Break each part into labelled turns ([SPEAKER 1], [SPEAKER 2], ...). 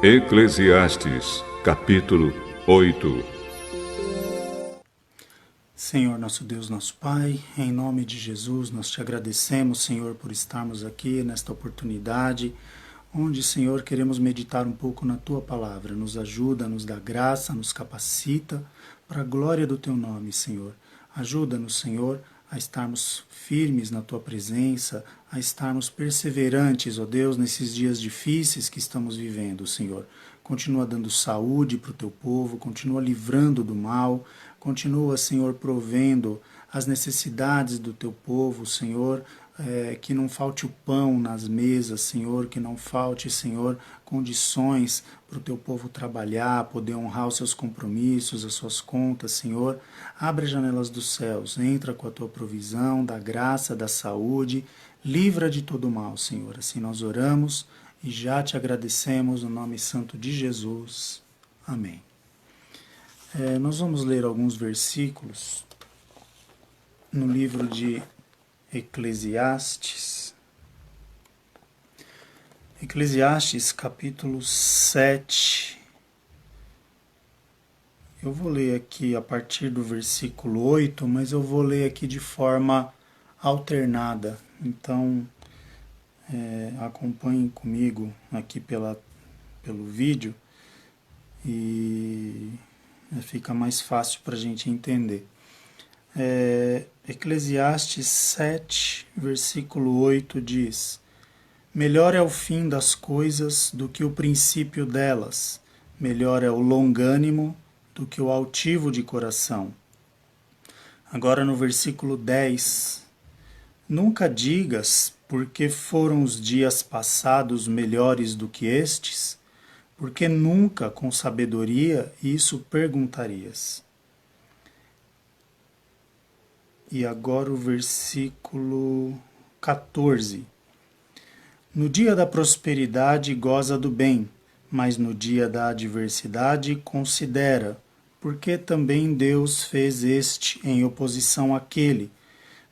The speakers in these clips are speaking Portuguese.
[SPEAKER 1] Eclesiastes, capítulo 8.
[SPEAKER 2] Senhor, nosso Deus, nosso Pai, em nome de Jesus, nós te agradecemos, Senhor, por estarmos aqui nesta oportunidade, onde, Senhor, queremos meditar um pouco na Tua Palavra. Nos ajuda, nos dá graça, nos capacita para a glória do Teu nome, Senhor. Ajuda-nos, Senhor, a estarmos firmes na Tua presença, a estarmos perseverantes, ó Deus, nesses dias difíceis que estamos vivendo, Senhor. Continua dando saúde para o Teu povo, continua livrando do mal, continua, Senhor, provendo as necessidades do Teu povo, Senhor, que não falte o pão nas mesas, Senhor, que não falte, Senhor, condições para o Teu povo trabalhar, poder honrar os seus compromissos, as suas contas, Senhor. Abre as janelas dos céus, entra com a Tua provisão, da graça, da saúde, livra de todo mal, Senhor. Assim nós oramos e já te agradecemos no nome santo de Jesus. Amém. Nós vamos ler alguns versículos no livro de Eclesiastes. Eclesiastes, capítulo 7. Eu vou ler aqui a partir do versículo 8, mas eu vou ler aqui de forma alternada. Então, acompanhem comigo aqui pelo vídeo e fica mais fácil para a gente entender. Eclesiastes 7, versículo 8 diz: melhor é o fim das coisas do que o princípio delas, melhor é o longânimo do que o altivo de coração. Agora no versículo 10, nunca digas, porque foram os dias passados melhores do que estes, porque nunca com sabedoria isso perguntarias. E agora o versículo 14. No dia da prosperidade goza do bem, mas no dia da adversidade considera, porque também Deus fez este em oposição àquele,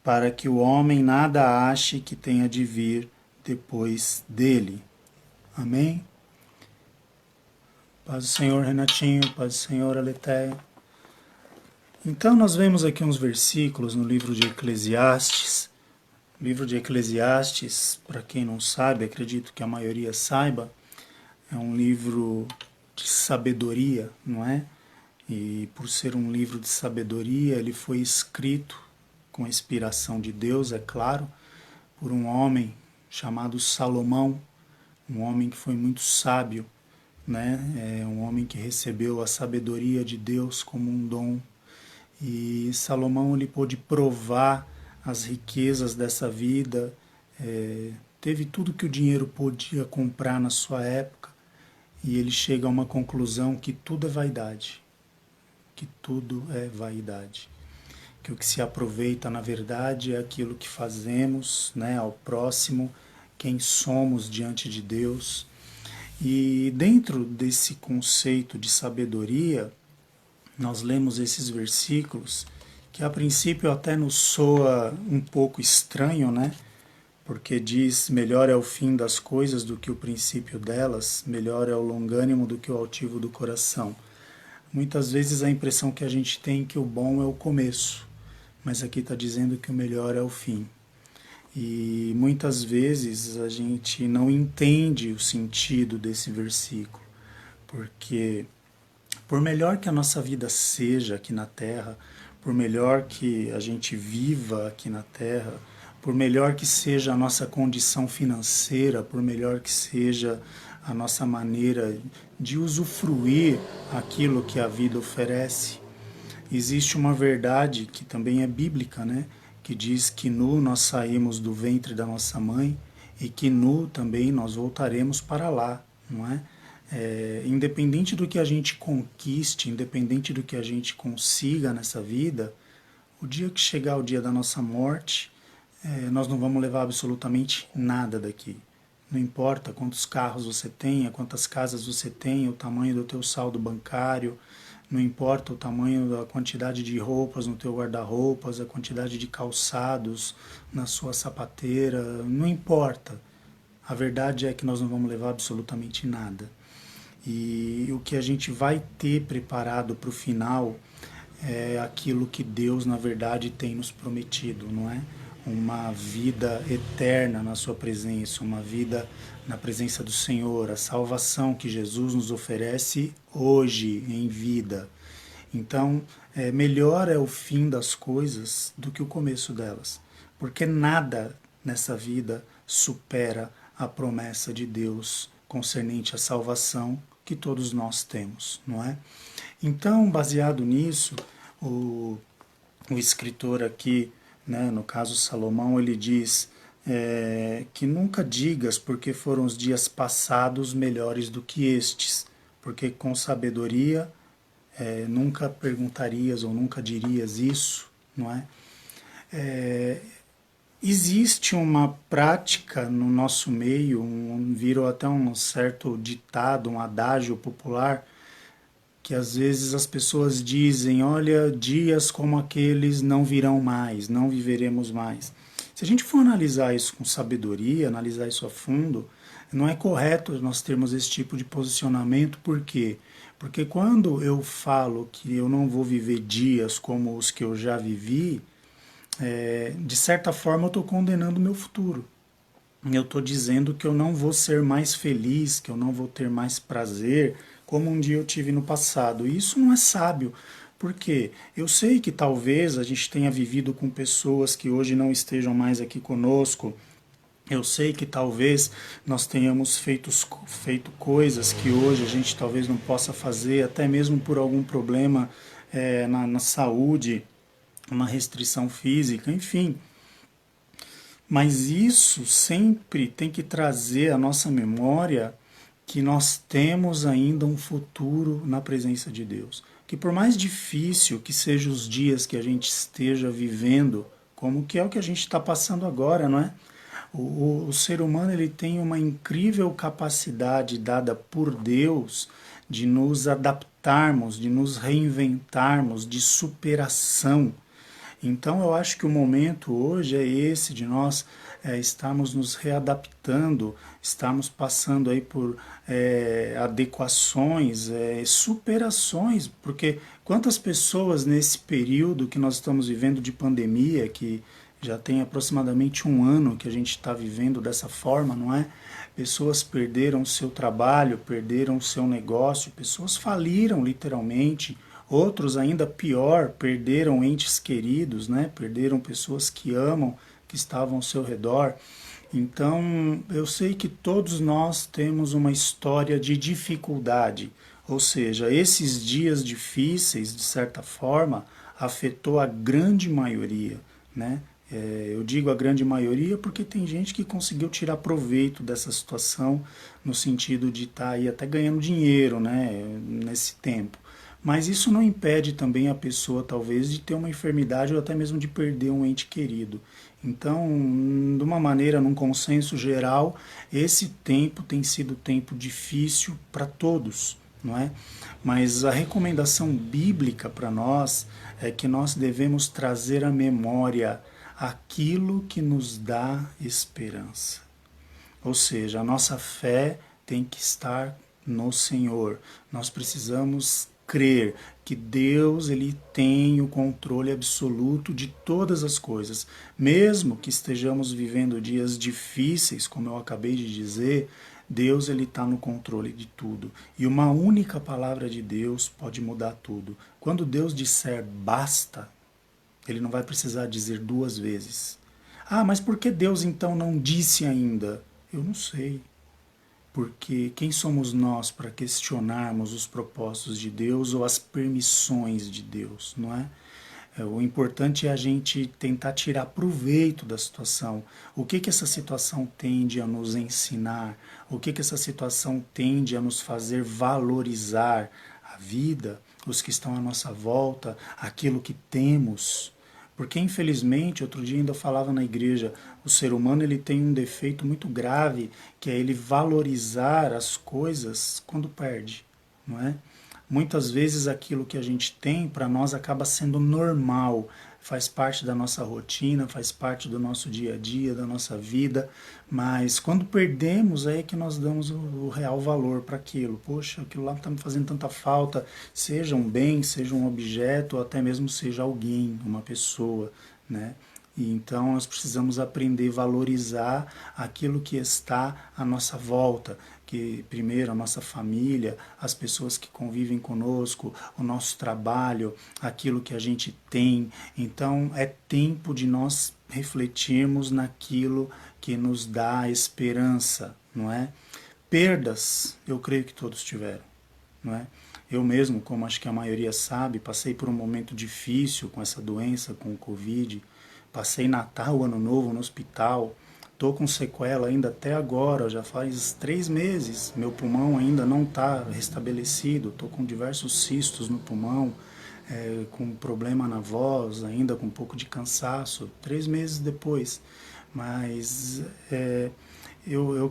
[SPEAKER 2] para que o homem nada ache que tenha de vir depois dele. Amém? Paz do Senhor, Renatinho, paz do Senhor, Aleteia. Então nós vemos aqui uns versículos no livro de Eclesiastes. O livro de Eclesiastes, para quem não sabe, acredito que a maioria saiba, é um livro de sabedoria, não é? E por ser um livro de sabedoria, ele foi escrito com a inspiração de Deus, é claro, por um homem chamado Salomão, um homem que foi muito sábio, né? Um homem que recebeu a sabedoria de Deus como um dom. E Salomão ele pôde provar as riquezas dessa vida, teve tudo que o dinheiro podia comprar na sua época, e ele chega a uma conclusão que tudo é vaidade, que tudo é vaidade, que o que se aproveita na verdade é aquilo que fazemos, né, ao próximo, quem somos diante de Deus. E dentro desse conceito de sabedoria, nós lemos esses versículos que a princípio até nos soa um pouco estranho, né? Porque diz, melhor é o fim das coisas do que o princípio delas, melhor é o longânimo do que o altivo do coração. Muitas vezes a impressão que a gente tem é que o bom é o começo, mas aqui está dizendo que o melhor é o fim. E muitas vezes a gente não entende o sentido desse versículo, porque por melhor que a nossa vida seja aqui na Terra, por melhor que a gente viva aqui na Terra, por melhor que seja a nossa condição financeira, por melhor que seja a nossa maneira de usufruir aquilo que a vida oferece, existe uma verdade que também é bíblica, né? Que diz que nu nós saímos do ventre da nossa mãe e que nu também nós voltaremos para lá, não é? Independente do que a gente conquiste, independente do que a gente consiga nessa vida, o dia que chegar o dia da nossa morte, nós não vamos levar absolutamente nada daqui. Não importa quantos carros você tenha, quantas casas você tenha, o tamanho do teu saldo bancário, não importa o tamanho da quantidade de roupas no teu guarda-roupas, a quantidade de calçados na sua sapateira, não importa. A verdade é que nós não vamos levar absolutamente nada. E o que a gente vai ter preparado para o final é aquilo que Deus, na verdade, tem nos prometido, não é? Uma vida eterna na sua presença, uma vida na presença do Senhor, a salvação que Jesus nos oferece hoje em vida. Então, melhor é o fim das coisas do que o começo delas, porque nada nessa vida supera a promessa de Deus concernente à salvação que todos nós temos, não é? Então, baseado nisso, o, o escritor aqui, né, no caso Salomão, ele diz que nunca digas porque foram os dias passados melhores do que estes, porque com sabedoria nunca perguntarias ou nunca dirias isso, não é? Existe uma prática no nosso meio, virou até um certo ditado, um adágio popular, que às vezes as pessoas dizem, olha, dias como aqueles não virão mais, não viveremos mais. Se a gente for analisar isso com sabedoria, analisar isso a fundo, não é correto nós termos esse tipo de posicionamento, por quê? Porque quando eu falo que eu não vou viver dias como os que eu já vivi, de certa forma eu estou condenando o meu futuro. Eu estou dizendo que eu não vou ser mais feliz, que eu não vou ter mais prazer, como um dia eu tive no passado. E isso não é sábio, porque eu sei que talvez a gente tenha vivido com pessoas que hoje não estejam mais aqui conosco. Eu sei que talvez nós tenhamos feito coisas que hoje a gente talvez não possa fazer, até mesmo por algum problema na saúde, uma restrição física, enfim. Mas isso sempre tem que trazer à nossa memória que nós temos ainda um futuro na presença de Deus. Que por mais difícil que sejam os dias que a gente esteja vivendo, como que é o que a gente está passando agora, não é? O ser humano ele tem uma incrível capacidade dada por Deus de nos adaptarmos, de nos reinventarmos, de superação. Então eu acho que o momento hoje é esse de nós estarmos nos readaptando, estarmos passando aí por adequações, superações, porque quantas pessoas nesse período que nós estamos vivendo de pandemia, que já tem aproximadamente um ano que a gente está vivendo dessa forma, não é? Pessoas perderam o seu trabalho, perderam o seu negócio, pessoas faliram literalmente, outros ainda pior, perderam entes queridos, né? Perderam pessoas que amam, que estavam ao seu redor. Então, eu sei que todos nós temos uma história de dificuldade, ou seja, esses dias difíceis, de certa forma, afetou a grande maioria, né? Eu digo a grande maioria porque tem gente que conseguiu tirar proveito dessa situação no sentido de estar aí até ganhando dinheiro, né, nesse tempo. Mas isso não impede também a pessoa, talvez, de ter uma enfermidade ou até mesmo de perder um ente querido. Então, de uma maneira, num consenso geral, esse tempo tem sido tempo difícil para todos, não é? Mas a recomendação bíblica para nós é que nós devemos trazer à memória aquilo que nos dá esperança. Ou seja, a nossa fé tem que estar no Senhor. Nós precisamos crer que Deus ele tem o controle absoluto de todas as coisas. Mesmo que estejamos vivendo dias difíceis, como eu acabei de dizer, Deus ele está no controle de tudo. E uma única palavra de Deus pode mudar tudo. Quando Deus disser basta, ele não vai precisar dizer duas vezes. Ah, mas por que Deus então não disse ainda? Eu não sei. Porque quem somos nós para questionarmos os propósitos de Deus ou as permissões de Deus, não é? O importante é a gente tentar tirar proveito da situação. O que essa situação tende a nos ensinar? O que essa situação tende a nos fazer valorizar a vida, os que estão à nossa volta, aquilo que temos? Porque infelizmente, outro dia ainda falava na igreja, o ser humano ele tem um defeito muito grave, que é ele valorizar as coisas quando perde, não é? Muitas vezes aquilo que a gente tem para nós acaba sendo normal, faz parte da nossa rotina, faz parte do nosso dia a dia, da nossa vida, mas quando perdemos é que nós damos o real valor para aquilo. Poxa, aquilo lá está me fazendo tanta falta, seja um bem, seja um objeto, ou até mesmo seja alguém, uma pessoa, né? E então nós precisamos aprender a valorizar aquilo que está à nossa volta, que primeiro a nossa família, as pessoas que convivem conosco, o nosso trabalho, aquilo que a gente tem. Então é tempo de nós refletirmos naquilo que nos dá esperança, não é? Perdas, eu creio que todos tiveram, não é? Eu mesmo, como acho que a maioria sabe, passei por um momento difícil com essa doença, com o Covid. Passei Natal, Ano Novo no hospital. Estou com sequela ainda até agora, já faz 3 meses. Meu pulmão ainda não está restabelecido. Estou com diversos cistos no pulmão, com problema na voz, ainda com um pouco de cansaço. 3 meses depois. Mas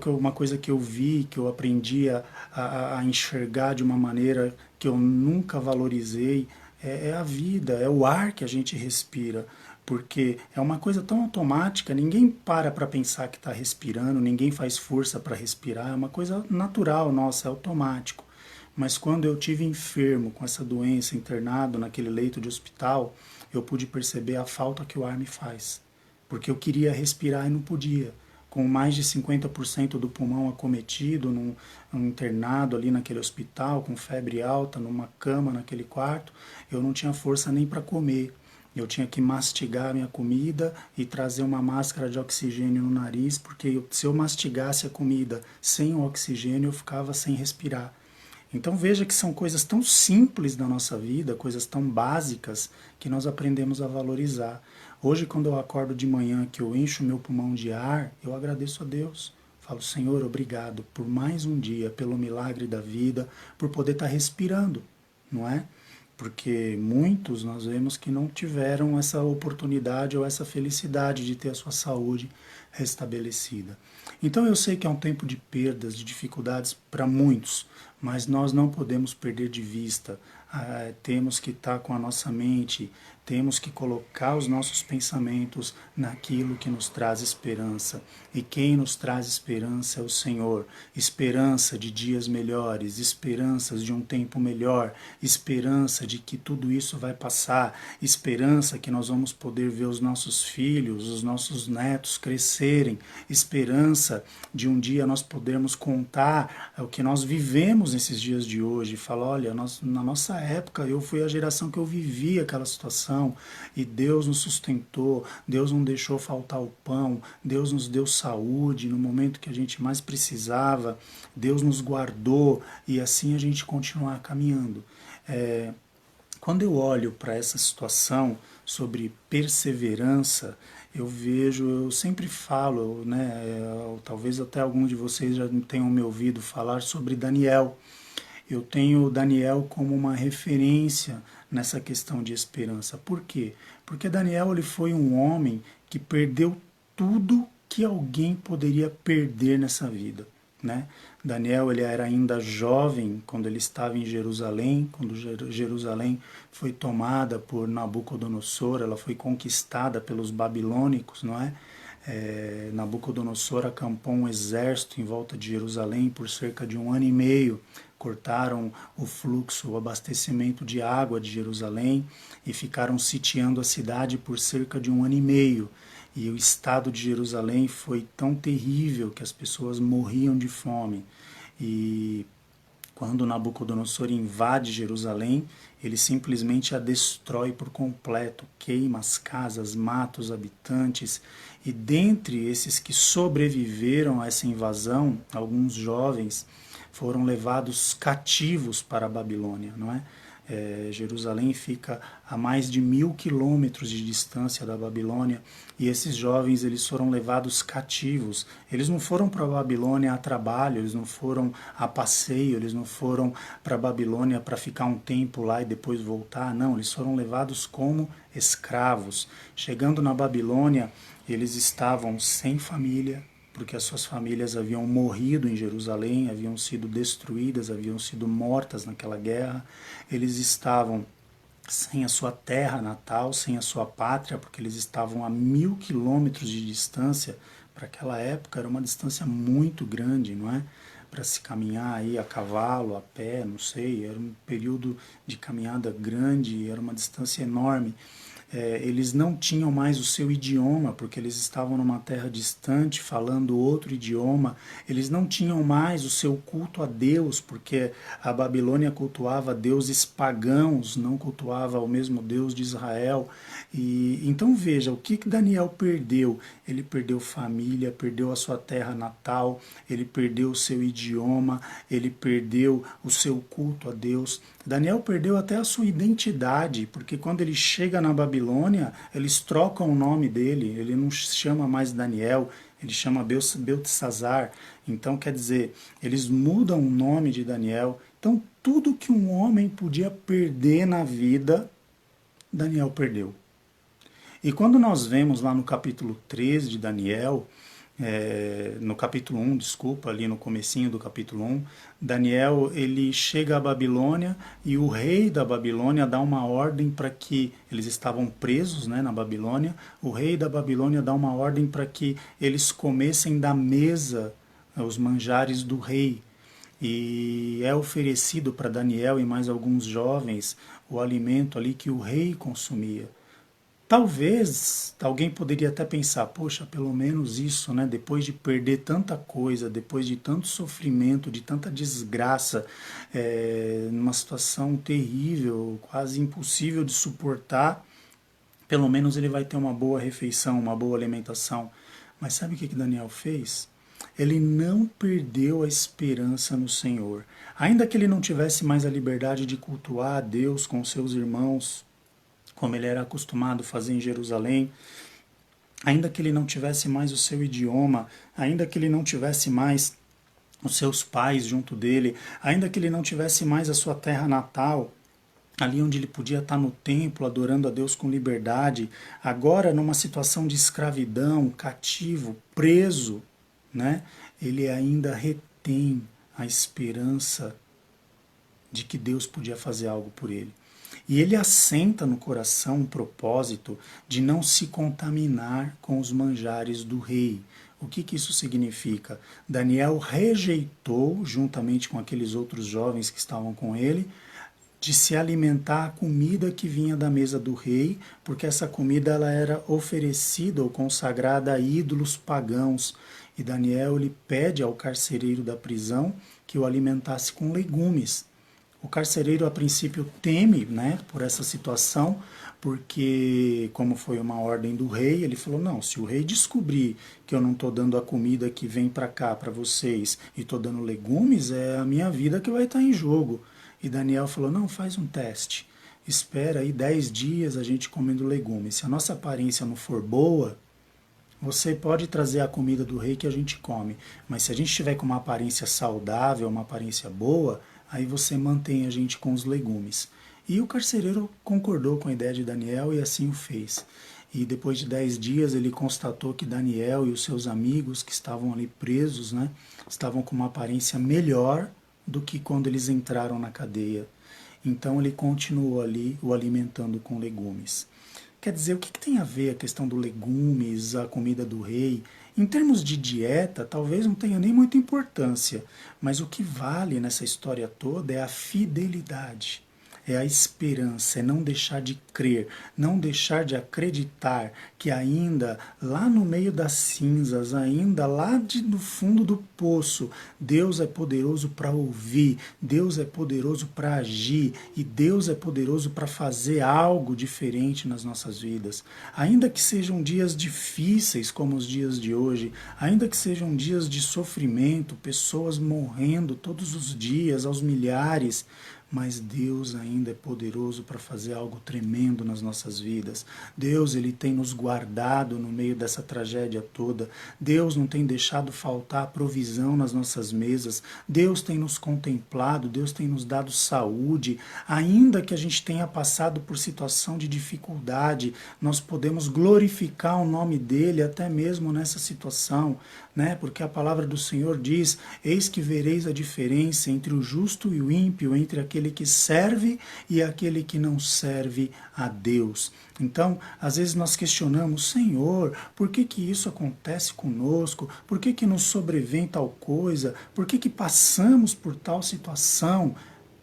[SPEAKER 2] uma coisa que eu vi, que eu aprendi a enxergar de uma maneira que eu nunca valorizei, é a vida, é o ar que a gente respira. Porque é uma coisa tão automática, ninguém para pensar que está respirando, ninguém faz força para respirar, é uma coisa natural nossa, é automático. Mas quando eu tive enfermo com essa doença, internado naquele leito de hospital, eu pude perceber a falta que o ar me faz. Porque eu queria respirar e não podia. Com mais de 50% do pulmão acometido, num internado ali naquele hospital, com febre alta, numa cama naquele quarto, eu não tinha força nem para comer. Eu tinha que mastigar a minha comida e trazer uma máscara de oxigênio no nariz, porque se eu mastigasse a comida sem o oxigênio, eu ficava sem respirar. Então veja que são coisas tão simples da nossa vida, coisas tão básicas, que nós aprendemos a valorizar. Hoje, quando eu acordo de manhã, que eu encho meu pulmão de ar, eu agradeço a Deus. Falo, Senhor, obrigado por mais um dia, pelo milagre da vida, por poder estar respirando, não é? Porque muitos nós vemos que não tiveram essa oportunidade ou essa felicidade de ter a sua saúde restabelecida. Então eu sei que é um tempo de perdas, de dificuldades para muitos, mas nós não podemos perder de vista. Temos que estar com a nossa mente, temos que colocar os nossos pensamentos naquilo que nos traz esperança. E quem nos traz esperança é o Senhor. Esperança de dias melhores, esperanças de um tempo melhor, esperança de que tudo isso vai passar, esperança que nós vamos poder ver os nossos filhos, os nossos netos crescerem, esperança de um dia nós podermos contar o que nós vivemos nesses dias de hoje. Falar, olha, na nossa época eu fui a geração que eu vivi aquela situação e Deus nos sustentou, Deus não deixou faltar o pão, Deus nos deu saúde no momento que a gente mais precisava, Deus nos guardou e assim a gente continuar caminhando. Quando eu olho para essa situação sobre perseverança, eu vejo, eu sempre falo, né, talvez até algum de vocês já tenham me ouvido falar sobre Daniel. Eu tenho Daniel como uma referência nessa questão de esperança. Por quê? Porque Daniel ele foi um homem que perdeu tudo que alguém poderia perder nessa vida, né? Daniel ele era ainda jovem quando ele estava em Jerusalém, quando Jerusalém foi tomada por Nabucodonosor, ela foi conquistada pelos babilônicos, não é? Nabucodonosor acampou um exército em volta de Jerusalém por cerca de 1 ano e meio, cortaram o fluxo, o abastecimento de água de Jerusalém e ficaram sitiando a cidade por cerca de 1 ano e meio. E o estado de Jerusalém foi tão terrível que as pessoas morriam de fome. E quando Nabucodonosor invade Jerusalém, ele simplesmente a destrói por completo, queima as casas, mata os habitantes. E dentre esses que sobreviveram a essa invasão, alguns jovens foram levados cativos para a Babilônia, não é? Jerusalém fica a mais de 1.000 quilômetros de distância da Babilônia e esses jovens eles foram levados cativos. Eles não foram para a Babilônia a trabalho, eles não foram a passeio, eles não foram para a Babilônia para ficar um tempo lá e depois voltar, não, eles foram levados como escravos. Chegando na Babilônia, eles estavam sem família, porque as suas famílias haviam morrido em Jerusalém, haviam sido destruídas, haviam sido mortas naquela guerra. Eles estavam sem a sua terra natal, sem a sua pátria, porque eles estavam a 1.000 quilômetros de distância. Para aquela época era uma distância muito grande, não é? Para se caminhar aí a cavalo, a pé, não sei, era um período de caminhada grande, era uma distância enorme. Eles não tinham mais o seu idioma, porque eles estavam numa terra distante, falando outro idioma. Eles não tinham mais o seu culto a Deus, porque a Babilônia cultuava deuses pagãos, não cultuava o mesmo Deus de Israel. E então veja, o que Daniel perdeu? Ele perdeu família, perdeu a sua terra natal, ele perdeu o seu idioma, ele perdeu o seu culto a Deus. Daniel perdeu até a sua identidade, porque quando ele chega na Babilônia, eles trocam o nome dele, ele não chama mais Daniel, ele chama Beltesazar. Então, quer dizer, eles mudam o nome de Daniel. Então, tudo que um homem podia perder na vida, Daniel perdeu. E quando nós vemos lá no capítulo 3 de Daniel, no capítulo 1, desculpa, ali no comecinho do capítulo 1, Daniel ele chega à Babilônia e o rei da Babilônia dá uma ordem para que, eles estavam presos, né, na Babilônia, o rei da Babilônia dá uma ordem para que eles comessem da mesa os manjares do rei. E é oferecido para Daniel e mais alguns jovens o alimento ali que o rei consumia. Talvez alguém poderia até pensar, poxa, pelo menos isso, né? Depois de perder tanta coisa, depois de tanto sofrimento, de tanta desgraça, numa situação terrível, quase impossível de suportar, pelo menos ele vai ter uma boa refeição, uma boa alimentação. Mas sabe o que Daniel fez? Ele não perdeu a esperança no Senhor. Ainda que ele não tivesse mais a liberdade de cultuar a Deus com seus irmãos, como ele era acostumado a fazer em Jerusalém, ainda que ele não tivesse mais o seu idioma, ainda que ele não tivesse mais os seus pais junto dele, ainda que ele não tivesse mais a sua terra natal, ali onde ele podia estar no templo adorando a Deus com liberdade, agora numa situação de escravidão, cativo, preso, né? Ele ainda retém a esperança de que Deus podia fazer algo por ele. E ele assenta no coração um propósito de não se contaminar com os manjares do rei. O que isso significa? Daniel rejeitou, juntamente com aqueles outros jovens que estavam com ele, de se alimentar a comida que vinha da mesa do rei, porque essa comida ela era oferecida ou consagrada a ídolos pagãos. E Daniel ele pede ao carcereiro da prisão que o alimentasse com legumes. O carcereiro, a princípio, teme, né, por essa situação, porque, como foi uma ordem do rei, ele falou, não, se o rei descobrir que eu não estou dando a comida que vem para cá, para vocês, e estou dando legumes, é a minha vida que vai estar em jogo. E Daniel falou, não, faz um teste. Espera aí 10 dias a gente comendo legumes. Se a nossa aparência não for boa, você pode trazer a comida do rei que a gente come. Mas se a gente tiver com uma aparência saudável, uma aparência boa, aí você mantém a gente com os legumes. E o carcereiro concordou com a ideia de Daniel e assim o fez. E depois de 10 dias ele constatou que Daniel e os seus amigos que estavam ali presos, né, estavam com uma aparência melhor do que quando eles entraram na cadeia. Então ele continuou ali o alimentando com legumes. Quer dizer, o que tem a ver a questão do legumes, a comida do rei? Em termos de dieta, talvez não tenha nem muita importância, mas o que vale nessa história toda é a fidelidade, é a esperança, é não deixar de crer, não deixar de acreditar que ainda lá no meio das cinzas, ainda lá no fundo do poço, Deus é poderoso para ouvir, Deus é poderoso para agir e Deus é poderoso para fazer algo diferente nas nossas vidas. Ainda que sejam dias difíceis como os dias de hoje, ainda que sejam dias de sofrimento, pessoas morrendo todos os dias, aos milhares, mas Deus ainda é poderoso para fazer algo tremendo nas nossas vidas. Deus, Ele tem nos guardado no meio dessa tragédia toda. Deus não tem deixado faltar provisão nas nossas mesas. Deus tem nos contemplado, Deus tem nos dado saúde. Ainda que a gente tenha passado por situação de dificuldade, nós podemos glorificar o nome dEle até mesmo nessa situação, né? Porque a palavra do Senhor diz: eis que vereis a diferença entre o justo e o ímpio, entre aquele que serve e aquele que não serve a Deus. Então, às vezes nós questionamos: Senhor, por que que isso acontece conosco? Por que que nos sobrevém tal coisa? Por que que passamos por tal situação?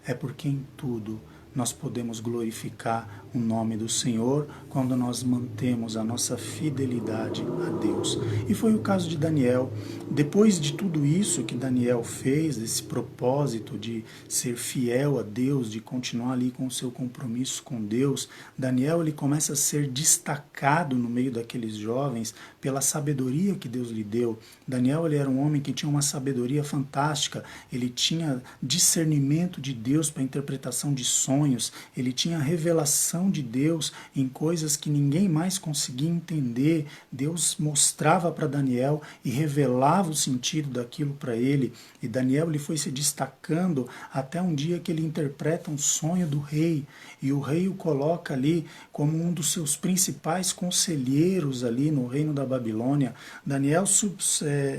[SPEAKER 2] É porque em tudo nós podemos glorificar o nome do Senhor quando nós mantemos a nossa fidelidade a Deus. E foi o caso de Daniel. Depois de tudo isso que Daniel fez, desse propósito de ser fiel a Deus, de continuar ali com o seu compromisso com Deus, Daniel ele começa a ser destacado no meio daqueles jovens pela sabedoria que Deus lhe deu. Daniel ele era um homem que tinha uma sabedoria fantástica, ele tinha discernimento de Deus para a interpretação de sonhos, ele tinha revelação de Deus em coisas que ninguém mais conseguia entender. Deus mostrava para Daniel e revelava o sentido daquilo para ele, e Daniel ele foi se destacando até um dia que ele interpreta um sonho do rei, e o rei o coloca ali como um dos seus principais conselheiros ali no reino da Babilônia. Daniel se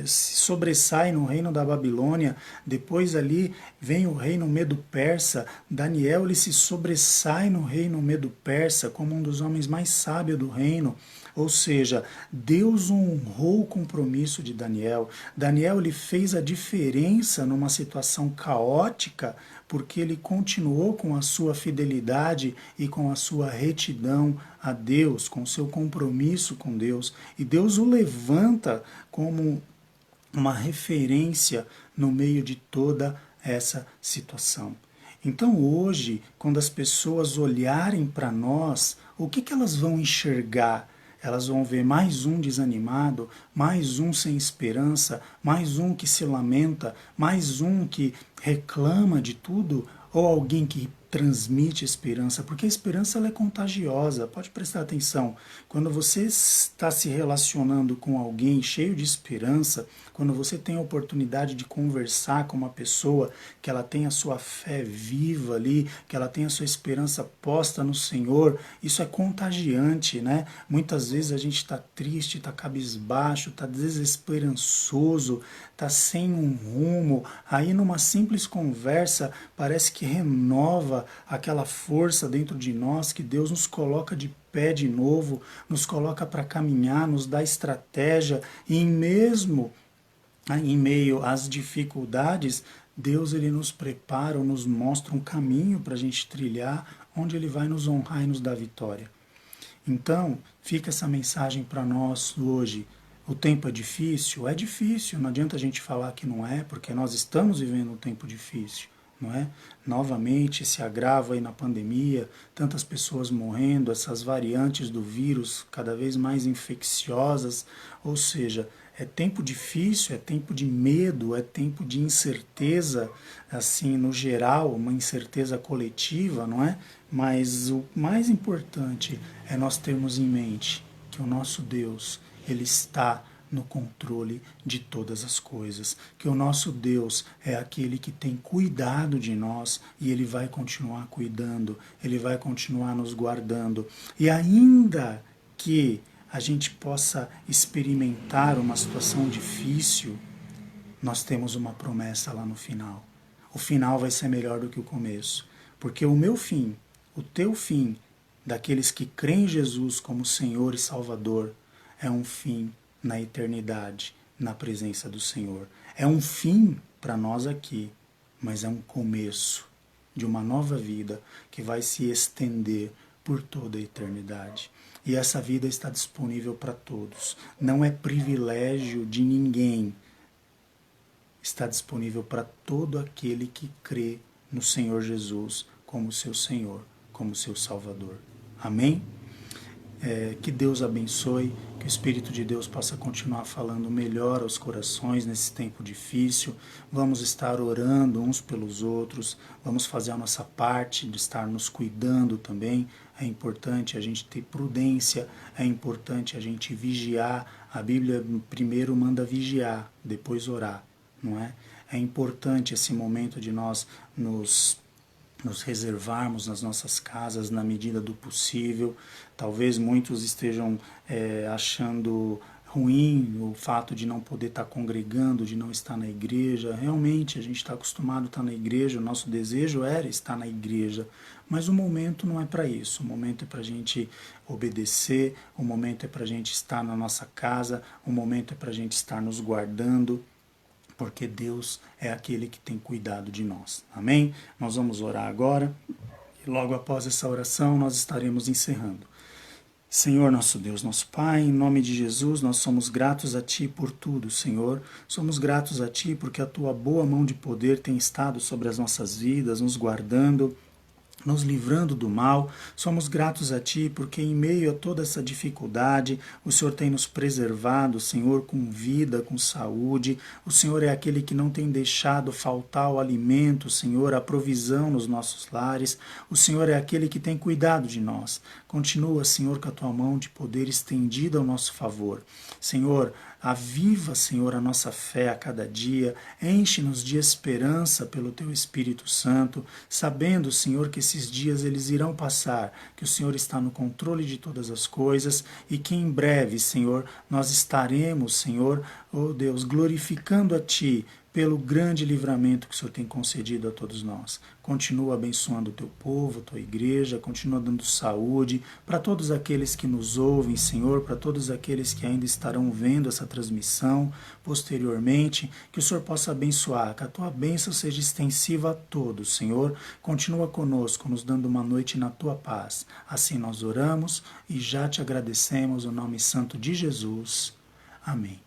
[SPEAKER 2] sobressai no reino da Babilônia, depois ali vem o reino Medo-Persa. Daniel ele se sobressai no reino Medo-Persa como um dos homens mais sábios do reino. Ou seja, Deus honrou o compromisso de Daniel. Daniel ele fez a diferença numa situação caótica, porque ele continuou com a sua fidelidade e com a sua retidão a Deus, com o seu compromisso com Deus. E Deus o levanta como uma referência no meio de toda essa situação. Então hoje, quando as pessoas olharem para nós, o que elas vão enxergar? Elas vão ver mais um desanimado, mais um sem esperança, mais um que se lamenta, mais um que reclama de tudo, ou alguém que transmite esperança? Porque a esperança ela é contagiosa, pode prestar atenção. Quando você está se relacionando com alguém cheio de esperança, quando você tem a oportunidade de conversar com uma pessoa que ela tem a sua fé viva ali, que ela tem a sua esperança posta no Senhor, isso é contagiante, né? Muitas vezes a gente está triste, está cabisbaixo, está desesperançoso, está sem um rumo, aí numa simples conversa parece que renova aquela força dentro de nós, que Deus nos coloca de pé de novo, nos coloca para caminhar, nos dá estratégia, e mesmo em meio às dificuldades, Deus ele nos prepara ou nos mostra um caminho para a gente trilhar, onde Ele vai nos honrar e nos dar vitória. Então, fica essa mensagem para nós hoje. O tempo é difícil? É difícil, não adianta a gente falar que não é, porque nós estamos vivendo um tempo difícil, não é? Novamente se agrava aí na pandemia, tantas pessoas morrendo, essas variantes do vírus cada vez mais infecciosas, ou seja, é tempo difícil, é tempo de medo, é tempo de incerteza, assim, no geral, uma incerteza coletiva, não é? Mas o mais importante é nós termos em mente que o nosso Deus, Ele está no controle de todas as coisas, que o nosso Deus é aquele que tem cuidado de nós e Ele vai continuar cuidando, Ele vai continuar nos guardando. E ainda que a gente possa experimentar uma situação difícil, nós temos uma promessa lá no final. O final vai ser melhor do que o começo, porque o meu fim, o teu fim, daqueles que creem em Jesus como Senhor e Salvador, é um fim na eternidade, na presença do Senhor. É um fim para nós aqui, mas é um começo de uma nova vida que vai se estender por toda a eternidade. E essa vida está disponível para todos. Não é privilégio de ninguém. Está disponível para todo aquele que crê no Senhor Jesus como seu Senhor, como seu Salvador. Amém? Que Deus abençoe, que o Espírito de Deus possa continuar falando melhor aos corações nesse tempo difícil. Vamos estar orando uns pelos outros, vamos fazer a nossa parte de estar nos cuidando também. É importante a gente ter prudência, é importante a gente vigiar. A Bíblia primeiro manda vigiar, depois orar, não é? É importante esse momento de nós nos reservarmos nas nossas casas na medida do possível. Talvez muitos estejam achando ruim o fato de não poder estar congregando, de não estar na igreja. Realmente, a gente está acostumado a estar na igreja, o nosso desejo era estar na igreja, mas o momento não é para isso. O momento é para a gente obedecer, o momento é para a gente estar na nossa casa, o momento é para a gente estar nos guardando, porque Deus é aquele que tem cuidado de nós. Amém? Nós vamos orar agora e logo após essa oração nós estaremos encerrando. Senhor, nosso Deus, nosso Pai, em nome de Jesus, nós somos gratos a Ti por tudo, Senhor. Somos gratos a Ti porque a Tua boa mão de poder tem estado sobre as nossas vidas, nos guardando, nos livrando do mal. Somos gratos a Ti porque em meio a toda essa dificuldade, o Senhor tem nos preservado, Senhor, com vida, com saúde. O Senhor é aquele que não tem deixado faltar o alimento, Senhor, a provisão nos nossos lares. O Senhor é aquele que tem cuidado de nós. Continua, Senhor, com a Tua mão de poder estendida ao nosso favor. Senhor, aviva, Senhor, a nossa fé a cada dia, enche-nos de esperança pelo Teu Espírito Santo, sabendo, Senhor, que esses dias eles irão passar, que o Senhor está no controle de todas as coisas e que em breve, Senhor, nós estaremos, Senhor, oh Deus, glorificando a Ti pelo grande livramento que o Senhor tem concedido a todos nós. Continua abençoando o Teu povo, a Tua igreja, continua dando saúde para todos aqueles que nos ouvem, Senhor, para todos aqueles que ainda estarão vendo essa transmissão posteriormente, que o Senhor possa abençoar, que a Tua bênção seja extensiva a todos, Senhor. Continua conosco, nos dando uma noite na Tua paz. Assim nós oramos e já Te agradecemos no nome santo de Jesus. Amém.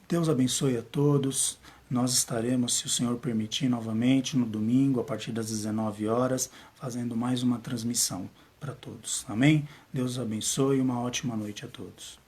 [SPEAKER 2] Deus abençoe a todos. Nós estaremos, se o Senhor permitir, novamente no domingo, a partir das 19 horas, fazendo mais uma transmissão para todos. Amém? Deus abençoe e uma ótima noite a todos.